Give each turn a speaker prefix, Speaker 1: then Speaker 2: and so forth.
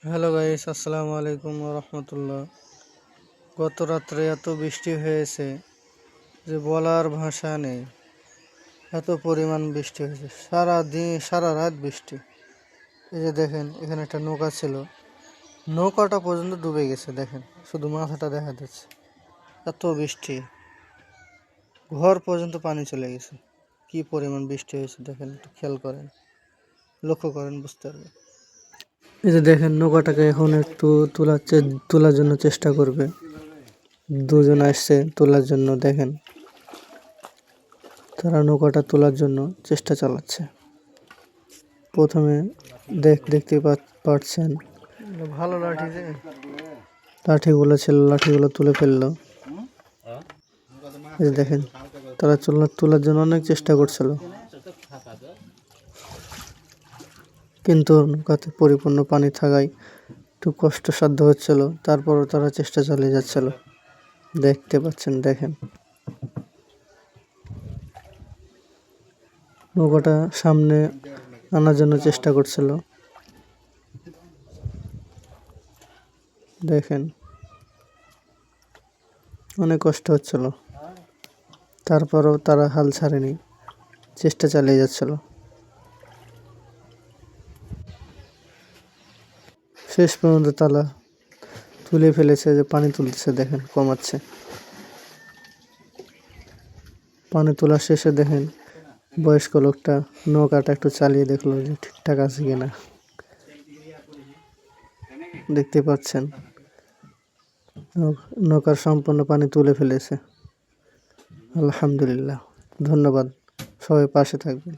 Speaker 1: Hello guys, আসসালামু আলাইকুম রহমতুল্লাহ। গত রাত্রে এত বৃষ্টি হয়েছে যে বলার ভাষা নেই। এত পরিমাণ বৃষ্টি হয়েছে, সারা দিন সারা রাত বৃষ্টি। এই যে দেখেন, এখানে একটা নৌকা ছিল, নৌকাটা পর্যন্ত ডুবে গেছে। দেখেন, শুধু মাথাটা দেখা যাচ্ছে। এত বৃষ্টি, ঘর পর্যন্ত পানি চলে গেছে। কি পরিমাণ বৃষ্টি হয়েছে দেখেন, একটু খেয়াল করেন, লক্ষ্য করেন, বুঝতে পারবেন। এই যে দেখেন, নৌকাটাকে এখন একটু তোলার জন্য চেষ্টা করবে। দুজন আসছে তোলার জন্য। দেখেন, তারা নৌকাটা তোলার জন্য চেষ্টা চালাচ্ছে। প্রথমে দেখতে পাচ্ছেন ভালো লাঠি, যে লাঠিগুলো ছিল, লাঠিগুলো তুলে ফেললো। এই দেখেন, তারা তোলার জন্য অনেক চেষ্টা করছিল, কিন্তু নৌকাতে পরিপূর্ণ পানি থাকায় একটু কষ্টসাধ্য হচ্ছিল। তারপরও তারা চেষ্টা চালিয়ে যাচ্ছিল। দেখতে পাচ্ছেন, দেখেন নৌকাটা সামনে আনার জন্য চেষ্টা করছিল। দেখেন, অনেক কষ্ট হচ্ছিল, তারপরও তারা হাল ছাড়েনি, চেষ্টা চালিয়ে যাচ্ছিল। শেষ পর্যন্ত তারা তুলে ফেলেছে। যে পানি তুলতেছে, দেখেন কমাচ্ছে। পানি তোলা শেষে দেখেন, বয়স্ক লোকটা নৌকাটা একটু চালিয়ে দেখলো যে ঠিকঠাক আছে কিনা। দেখতে পাচ্ছেন, নৌকার সম্পূর্ণ পানি তুলে ফেলেছে। আলহামদুলিল্লাহ, ধন্যবাদ। সবাই পাশে থাকবেন।